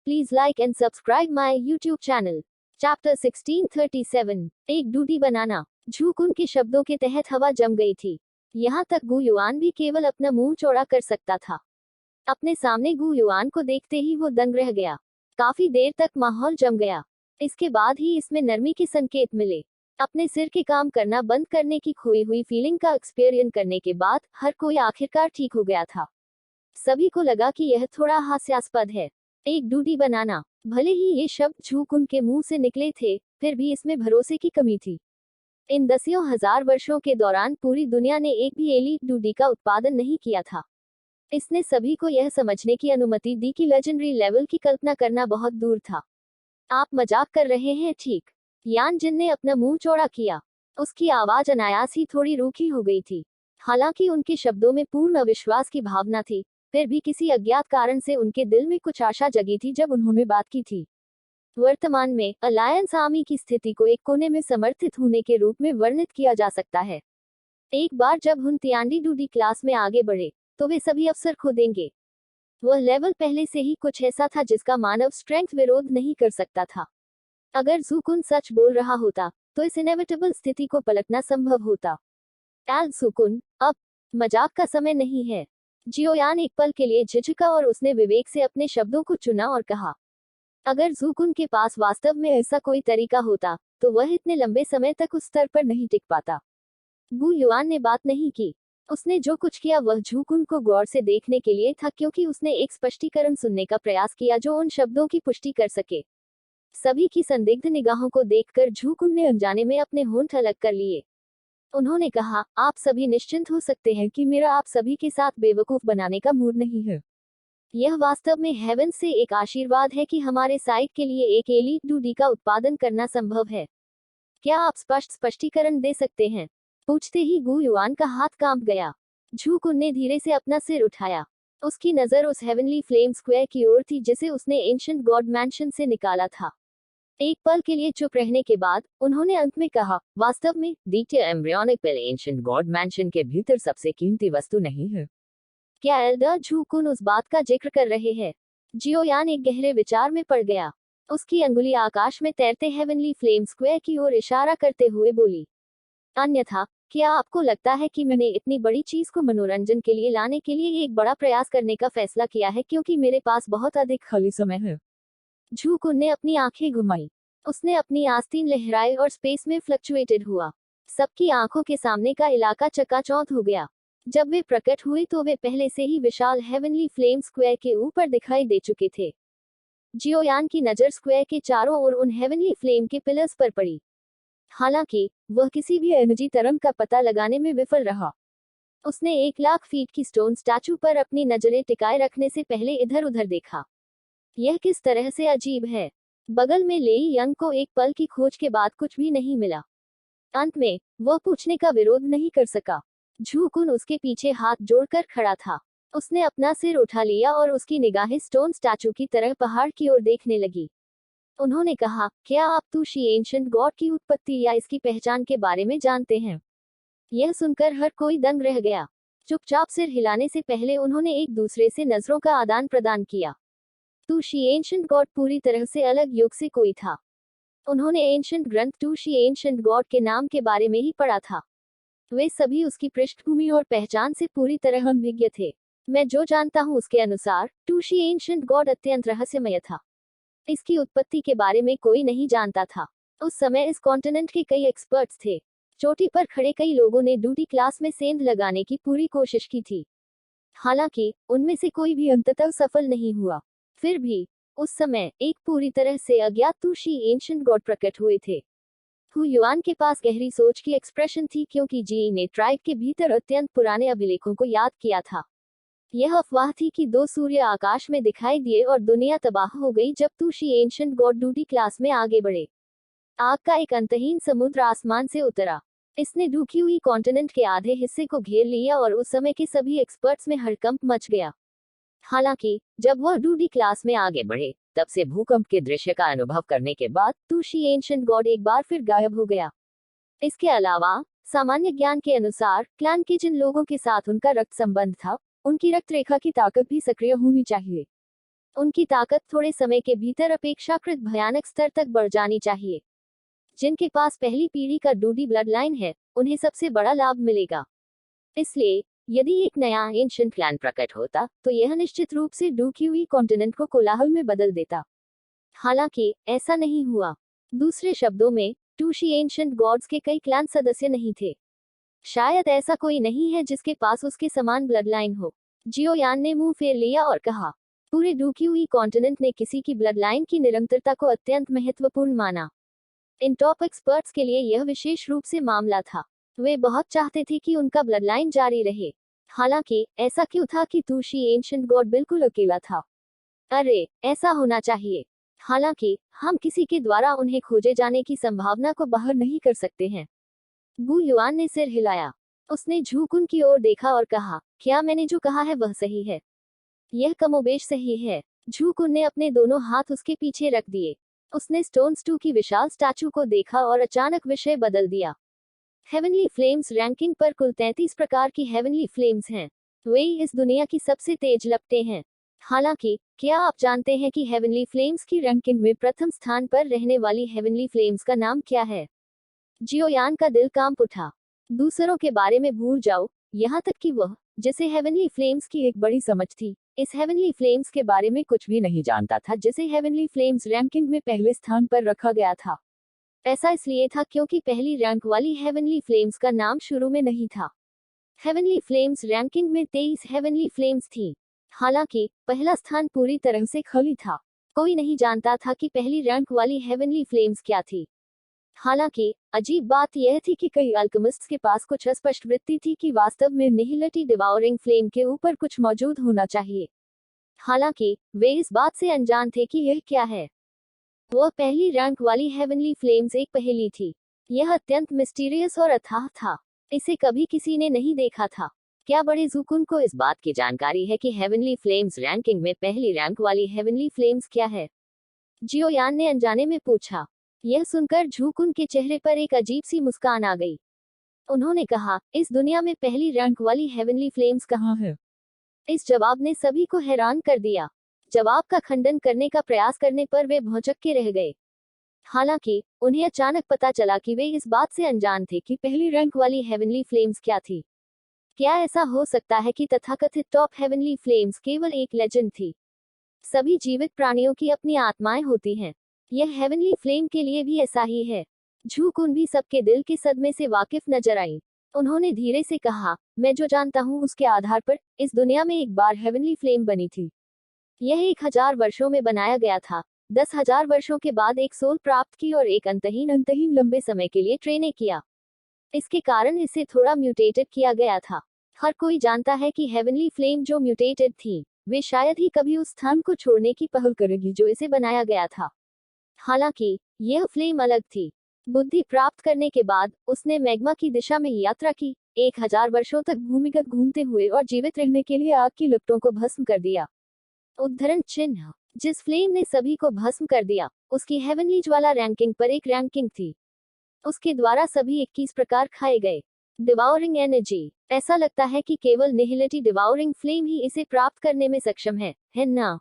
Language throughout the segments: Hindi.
Please like and subscribe my YouTube channel. Chapter 1637 एक डूडी बनाना। झूकुन के शब्दों के तहत हवा जम गई थी। यहाँ तक गु युआन भी केवल अपना मुंह चौड़ा कर सकता था। अपने सामने गु युआन को देखते ही वो दंग रह गया। काफी देर तक माहौल जम गया। इसके बाद ही इसमें नरमी के संकेत मिले। अपने सिर के काम करना बंद करने की खोई हुई फीलिंग का एक्सपीरियंस करने के बाद हर कोई आखिरकार ठीक हो गया था। सभी को लगा कि यह थोड़ा हास्यास्पद है। एक डूडी बनाना। भले ही ये शब्द झूकुन के मुंह से निकले थे, फिर भी इसमें भरोसे की कमी थी। इन दसियों हजार वर्षों के दौरान पूरी दुनिया ने एक भी एलीट डूडी का उत्पादन नहीं किया था। इसने सभी को यह समझने की अनुमति दी कि लेजेंडरी लेवल की कल्पना करना बहुत दूर था। आप मजाक कर रहे हैं, ठीक? यान जिन ने अपना मुंह चौड़ा किया। उसकी आवाज अनायास ही थोड़ी रूखी हो गई थी। हालांकि उनके शब्दों में पूर्ण अविश्वास की भावना थी, फिर भी किसी अज्ञात कारण से उनके दिल में कुछ आशा जगी थी जब उन्होंने बात की थी। वर्तमान में अलायंस आर्मी की स्थिति को एक कोने में समर्थित होने के रूप में वर्णित किया जा सकता है। एक बार जब हुन तियांडी डूडी क्लास में आगे बढ़े, तो वे सभी अवसर खो देंगे। वह लेवल पहले से ही कुछ ऐसा था जिसका मानव स्ट्रेंथ विरोध नहीं कर सकता था। अगर झूकुन सच बोल रहा होता, तो इस इनेविटेबल स्थिति को पलटना संभव होता। एल झूकुन, अब मजाक का समय नहीं है। जियोयान एक पल के लिए झिझका और उसने विवेक से अपने शब्दों को चुना और कहा, अगर झूकुन के पास वास्तव में ऐसा कोई तरीका होता, तो वह इतने लंबे समय तक उस स्तर पर नहीं टिक पाता। गु युआन ने बात नहीं की। उसने जो कुछ किया वह झूकुन को गौर से देखने के लिए था, क्योंकि उसने एक स्पष्टीकरण सुनने का प्रयास किया जो उन शब्दों की पुष्टि कर सके। सभी की संदिग्ध निगाहों को देखकर झूकुन ने अनजाने में अपने होंठ अलग कर लिए। उन्होंने कहा, आप सभी निश्चिंत हो सकते हैं कि मेरा आप सभी के साथ बेवकूफ बनाने का मूड नहीं है। यह वास्तव में हेवन से एक आशीर्वाद है कि हमारे साइट के लिए एक एलीट डूडी का उत्पादन करना संभव है। क्या आप स्पष्टीकरण दे सकते हैं? पूछते ही गु युआन का हाथ कांप गया। झूकुन ने धीरे से अपना सिर उठाया। उसकी नजर उस हेवनली फ्लेम स्क्वायर की ओर थी जिसे उसने एंशिएंट गॉड मैंशन से निकाला था। एक पल के लिए चुप रहने के बाद उन्होंने अंत में कहा, वास्तव में द्वितीय एम्ब्रियोनिक पिल एंशिएंट गॉड मैंशन के भीतर सबसे कीमती वस्तु नहीं है। क्या एल्डर झूकुन उस बात का जिक्र कर रहे हैं? जियोयान एक गहरे विचार में पड़ गया। उसकी अंगुली आकाश में तैरते हेवनली फ्लेम स्क्वायर की ओर इशारा करते हुए बोली, अन्यथा क्या आपको लगता है कि मैंने इतनी बड़ी चीज को मनोरंजन के लिए लाने के लिए एक बड़ा प्रयास करने का फैसला किया है क्योंकि मेरे पास बहुत अधिक खाली समय है? झूकुन ने अपनी आंखें घुमाई। उसने अपनी आस्तीन लहराई और स्पेस में फ्लक्चुएटेड हुआ। सबकी आंखों के सामने का इलाका चकाचौंध हो गया। जब वे प्रकट हुए तो वे पहले से ही विशाल हेवनली फ्लेम स्क्वायर के ऊपर दिखाई दे चुके थे। जियोयान की नजर स्क्वायर के चारों ओर उन हेवनली फ्लेम के पिलर्स पर पड़ी। हालांकि वह किसी भी एनर्जी तरंग का पता लगाने में विफल रहा। उसने 1 लाख फीट की स्टोन स्टैचू पर अपनी नजरें टिकाए रखने से पहले इधर उधर देखा। यह किस तरह से अजीब है। बगल में लेई यंग को एक पल की खोज के बाद कुछ भी नहीं मिला। अंत में वह पूछने का विरोध नहीं कर सका। झूकुन उसके पीछे हाथ जोड़कर खड़ा था। उसने अपना सिर उठा लिया और उसकी निगाहें स्टोन स्टैचू की तरह पहाड़ की ओर देखने लगी। उन्होंने कहा, क्या आप तुशी एंशिएंट गॉड की उत्पत्ति या इसकी पहचान के बारे में जानते हैं? यह सुनकर हर कोई दंग रह गया। चुपचाप सिर हिलाने से पहले उन्होंने एक दूसरे से नजरों का आदान प्रदान किया। तुशी एंशिएंट गॉड पूरी तरह से अलग युग से कोई था। उन्होंने एंशिएंट ग्रंथ तुशी एंशिएंट गॉड के नाम के बारे में ही पढ़ा था। वे सभी उसकी पृष्ठभूमि और पहचान से पूरी तरह अनभिज्ञ थे। मैं जो जानता हूँ उसके अनुसार तुशी एंशिएंट गॉड अत्यंत रहस्यमय था। इसकी उत्पत्ति के बारे में कोई नहीं जानता था। उस समय इस कॉन्टिनेंट के कई एक्सपर्ट्स थे। चोटी पर खड़े कई लोगों ने डूडी क्लास में सेंध लगाने की पूरी कोशिश की थी। हालांकि उनमें से कोई भी अंततः सफल नहीं हुआ। फिर भी उस समय एक पूरी तरह से अज्ञात तुशी एंशिएंट गॉड प्रकट हुए थे। हु युआन के पास गहरी सोच की एक्सप्रेशन थी क्योंकि जी ने ट्राइब के भीतर अत्यंत पुराने अभिलेखों को याद किया था। यह अफवाह थी कि 2 सूर्य आकाश में दिखाई दिए और दुनिया तबाह हो गई जब तुशी एंशिएंट गॉड डूडी क्लास में आगे बढ़े। आग का एक अंतहीन समुद्र आसमान से उतरा। इसने डूबी हुई कॉन्टिनेंट के आधे हिस्से को घेर लिया और उस समय के सभी एक्सपर्ट्स में हड़कंप मच गया। हालांकि जब वह डूडी क्लास में आगे बढ़े, तब से भूकंप के दृश्य का अनुभव करने के बाद तुशी एंशिएंट गॉड एक बार फिर गायब हो गया। इसके अलावा सामान्य ज्ञान के अनुसार क्लैन के जिन लोगों के साथ उनका रक्त संबंध था, उनकी रक्त रेखा की ताकत भी सक्रिय होनी चाहिए। उनकी ताकत थोड़े समय के भीतर अपेक्षाकृत भयानक स्तर तक बढ़ जानी चाहिए। जिनके पास पहली पीढ़ी का डूडी ब्लड लाइन है, उन्हें सबसे बड़ा लाभ मिलेगा। इसलिए यदि एक नया एंशिएंट क्लैन प्रकट होता, तो यह निश्चित रूप से डूक्यूई कॉन्टिनेंट को कोलाहल में बदल देता। हालांकि ऐसा नहीं हुआ। दूसरे शब्दों में, टूशी एंशिएंट गॉड्स के कई क्लैन सदस्य नहीं थे। शायद ऐसा कोई नहीं है जिसके पास उसके समान ब्लड लाइन हो। जियोयान ने मुंह फेर लिया और कहा, पूरे डूक्यूई कॉन्टिनेंट ने किसी की ब्लड लाइन की निरंतरता को अत्यंत महत्वपूर्ण माना। इन टॉप एक्सपर्ट्स के लिए यह विशेष रूप से मामला था। वे बहुत चाहते थे कि उनका ब्लड लाइन जारी रहे। हालांकि ऐसा क्यों था कि टूशी एंशिएंट गॉड बिल्कुल अकेला था? अरे, ऐसा होना चाहिए। हालांकि हम किसी के द्वारा उन्हें खोजे जाने की संभावना को बाहर नहीं कर सकते हैं। गु युआन ने सिर हिलाया। उसने झूकुन की ओर देखा और कहा, क्या मैंने जो कहा है वह सही है? यह कमोबेश सही है। झूकुन ने अपने दोनों हाथ उसके पीछे रख दिए। उसने स्टोन्स 2 की विशाल स्टैचू को देखा और अचानक विषय बदल दिया। हेवनली फ्लेम्स रैंकिंग पर कुल 33 प्रकार की हेवनली फ्लेम्स हैं। वे इस दुनिया की सबसे तेज लपटें हैं। हालांकि क्या आप जानते हैं कि हेवनली फ्लेम्स की रैंकिंग में प्रथम स्थान पर रहने वाली हेवनली फ्लेम्स का नाम क्या है? जियोयान का दिल कांप उठा। दूसरों के बारे में भूल जाओ, यहाँ तक कि वह, जिसे हेवनली फ्लेम्स की एक बड़ी समझ थी, इस हेवनली फ्लेम्स के बारे में कुछ भी नहीं जानता था जिसे हेवनली फ्लेम्स रैंकिंग में पहले स्थान पर रखा गया था। ऐसा इसलिए था क्योंकि पहली रैंक वाली हेवनली फ्लेम्स का नाम शुरू में नहीं था। हेवनली फ्लेम्स रैंकिंग में 23 हेवनली फ्लेम्स थी। हालांकि पहला स्थान पूरी तरह से खाली था। कोई नहीं जानता था कि पहली रैंक वाली हेवनली फ्लेम्स क्या थी। हालांकि अजीब बात यह थी कि कई अल्केमिस्ट्स के पास कुछ अस्पष्ट वृत्ति थी कि वास्तव में निहिलिटी डिवाउरिंग फ्लेम के ऊपर कुछ मौजूद होना चाहिए। हालांकि वे इस बात से अनजान थे कि यह क्या है। वह पहली रैंक वाली हेवनली फ्लेम्स एक पहेली थी। यह अत्यंत मिस्टीरियस और अथाह था। इसे कभी किसी ने नहीं देखा था। क्या बड़े जुकुन को इस बात की जानकारी है कि हेवनली फ्लेम्स रैंकिंग में पहली रैंक वाली हेवनली फ्लेम्स क्या है? जियोयान ने अनजाने में पूछा। यह सुनकर झूकुन के चेहरे पर एक अजीब सी मुस्कान आ गई। उन्होंने कहा, इस दुनिया में पहली रैंक वाली हेवनली फ्लेम्स कहाँ है? इस जवाब ने सभी को हैरान कर दिया। जवाब का खंडन करने का प्रयास करने पर वे भौंचक्के रह गए। हालांकि उन्हें अचानक पता चला कि वे इस बात से अनजान थे कि पहली रैंक वाली हेवनली फ्लेम्स क्या थी। क्या ऐसा हो सकता है कि तथाकथित टॉप हेवनली फ्लेम्स केवल एक लेजेंड थी? सभी जीवित प्राणियों की अपनी आत्माएं होती हैं। यह हेवनली फ्लेम के लिए भी ऐसा ही है। झूकुन भी सबके दिल के सदमे से वाकिफ नजर आई। उन्होंने धीरे से कहा, मैं जो जानता हूँ उसके आधार पर, इस दुनिया में एक बार हेवनली फ्लेम बनी थी। यह 1000 वर्षों में बनाया गया था। 10,000 वर्षों के बाद एक सोल प्राप्त की और एक अंतहीन लंबे समय के लिए ट्रेने किया। इसके कारण इसे थोड़ा म्यूटेटेड किया गया था। हर कोई जानता है कि हेवनली फ्लेम जो म्यूटेटेड थी, वे शायद ही कभी उस स्थान को छोड़ने की पहल करेगी जो इसे बनाया गया था। हालांकि यह फ्लेम अलग थी। बुद्धि प्राप्त करने के बाद उसने मैग्मा की दिशा में यात्रा की, 1000 वर्षों तक भूमिगत घूमते हुए और जीवित रहने के लिए आग की लपटों को भस्म कर दिया। उद्धरण चिन्ह। जिस फ्लेम ने सभी को भस्म कर दिया, उसकी हेवनली ज्वाला रैंकिंग पर एक रैंकिंग थी। उसके द्वारा सभी 21 प्रकार खाए गए। डिवाउरिंग एनर्जी। ऐसा लगता है कि केवल निहिलिटी डिवाउरिंग फ्लेम ही इसे प्राप्त करने में सक्षम है ना?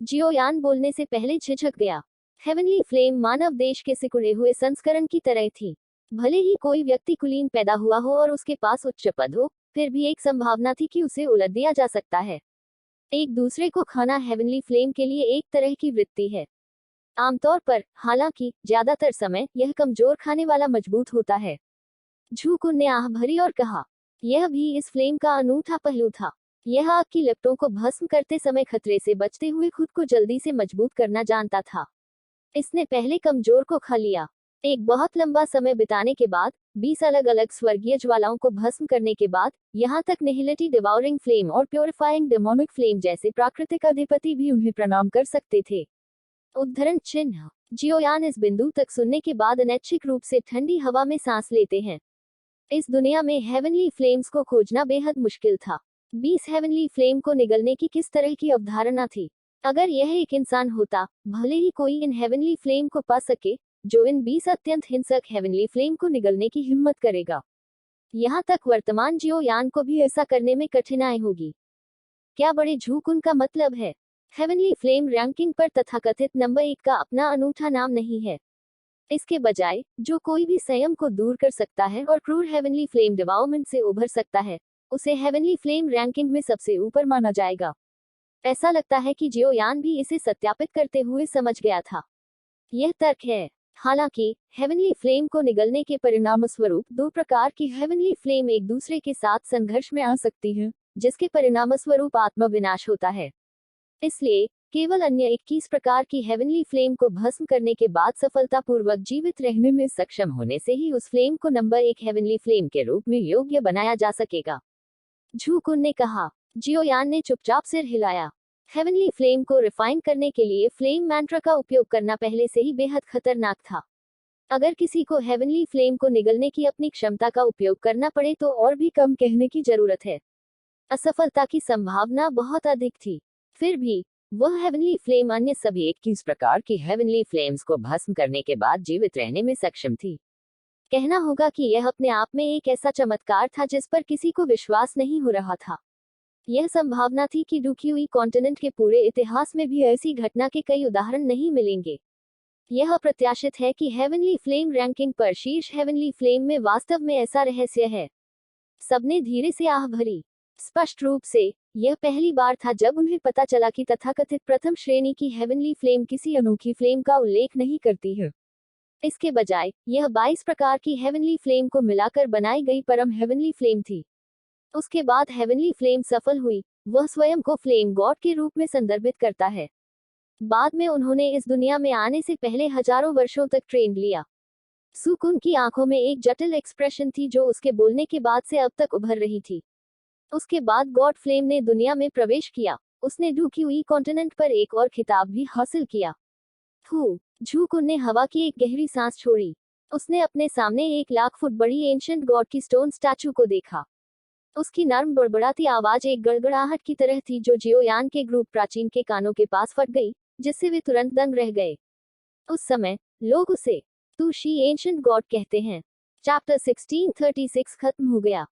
जियोयान बोलने से पहले झिझक गया। हेवनली फ्लेम मानव देश के सिकुड़े हुए संस्करण की तरह थी। भले ही कोई व्यक्ति कुलीन पैदा हुआ हो और उसके पास उच्च पद हो, फिर भी एक संभावना थी कि उसे उलट दिया जा सकता है। एक दूसरे को खाना हेवनली फ्लेम के लिए एक तरह की वृत्ति है। आमतौर पर, हालांकि ज्यादातर समय यह कमजोर खाने वाला मजबूत होता है। झूकुन ने आह भरी और कहा, यह भी इस फ्लेम का अनूठा पहलू था। यह आग की लपटों को भस्म करते समय खतरे से बचते हुए खुद को जल्दी से मजबूत करना जानता था। इसने पहले कमजोर को खा लिया। एक बहुत लंबा समय बिताने के बाद, 20 अलग अलग स्वर्गीय ज्वालाओं को भस्म करने के बाद, यहाँ तक निहिलिटी डिवाउरिंग फ्लेम और प्योरिफाइंग डेमोनिक फ्लेम जैसे प्राकृतिक अधिपति भी उन्हें प्रणाम कर सकते थे। उद्धरण चिन्ह। जियोयान इस बिंदु तक सुनने के बाद अनैच्छिक रूप से ठंडी हवा में सांस लेते हैं। इस दुनिया में हेवनली फ्लेम्स को खोजना बेहद मुश्किल था। 20 हेवनली फ्लेम को निगलने की किस तरह की अवधारणा थी? अगर यह एक इंसान होता, भले ही कोई इन हेवनली फ्लेम को पा सके, जो इन 20 अत्यंत हिंसक हेवनली फ्लेम को निगलने की हिम्मत करेगा। यहाँ तक वर्तमान जियोयान को भी ऐसा करने में कठिनाई होगी। क्या बड़े झूकुन का मतलब है? हेवनली फ्लेम रैंकिंग पर तथाकथित नंबर 1 का अपना अनूठा नाम नहीं है। इसके बजाय, जो कोई भी संयम को दूर कर सकता है और क्रूर हेवनली फ्लेम डिवाउरमेंट से उभर सकता है, उसे हेवनली फ्लेम रैंकिंग में सबसे ऊपर माना जाएगा। ऐसा लगता है कि जियोयान भी इसे सत्यापित करते हुए समझ गया था। यह तर्क है। हालांकि हेवनली फ्लेम को निगलने के परिणामस्वरूप दो प्रकार की हेवनली फ्लेम एक दूसरे के साथ संघर्ष में आ सकती है, जिसके परिणामस्वरूप आत्मविनाश होता है। इसलिए केवल अन्य 21 प्रकार की हेवनली फ्लेम को भस्म करने के बाद सफलतापूर्वक जीवित रहने में सक्षम होने से ही उस फ्लेम को नंबर 1 हेवनली फ्लेम के रूप में योग्य बनाया जा सकेगा। झू कुन ने कहा। जियोयान ने चुपचाप सिर हिलाया। हेवनली फ्लेम को रिफाइन करने के लिए फ्लेम मैंट्रा का उपयोग करना पहले से ही बेहद खतरनाक था। अगर किसी को हेवनली फ्लेम को निगलने की अपनी क्षमता का उपयोग करना पड़े तो और भी कम कहने की जरूरत है। असफलता की संभावना बहुत अधिक थी। फिर भी वह हेवनली फ्लेम अन्य सभी 21 प्रकार की हेवनली फ्लेम्स को भस्म करने के बाद जीवित रहने में सक्षम थी। कहना होगा कि यह अपने आप में एक ऐसा चमत्कार था जिस पर किसी को विश्वास नहीं हो रहा था। यह संभावना थी कि डुक्यूई कॉन्टिनेंट के पूरे इतिहास में भी ऐसी घटना के कई उदाहरण नहीं मिलेंगे। यह अप्रत्याशित है कि हेवनली फ्लेम रैंकिंग पर शीर्ष हेवनली फ्लेम में वास्तव में ऐसा रहस्य है। सबने धीरे से आह भरी। स्पष्ट रूप से यह पहली बार था जब उन्हें पता चला कि तथाकथित प्रथम श्रेणी की हेवनली फ्लेम किसी अनोखी फ्लेम का उल्लेख नहीं करती है। इसके बजाय यह 22 प्रकार की हेवनली फ्लेम को मिलाकर बनाई गई परम हेवनली फ्लेम थी। उसके बाद हेवनली फ्लेम सफल हुई। वह स्वयं को फ्लेम गॉड के रूप में संदर्भित करता है। बाद में उन्होंने इस दुनिया में आने से पहले हजारों वर्षों तक ट्रेन लिया। सुकुन की आंखों में एक जटिल एक्सप्रेशन थी जो उसके बोलने के बाद से अब तक उभर रही थी। उसके बाद गॉड फ्लेम ने दुनिया में प्रवेश किया। उसने डुक्यूई कॉन्टिनेंट पर एक और खिताब भी हासिल किया। झू कुन ने हवा की एक गहरी सांस छोड़ी। उसने अपने सामने 1 लाख फुट बड़ी एंशिएंट गॉड की स्टोन स्टैचू को देखा। उसकी नर्म बड़बड़ाती आवाज एक गड़गड़ाहट की तरह थी जो जियोयान के ग्रुप प्राचीन के कानों के पास फट गई, जिससे वे तुरंत दंग रह गए। उस समय लोग उसे तू शी एंशिएंट गॉड कहते हैं। चैप्टर 1636 खत्म हो गया।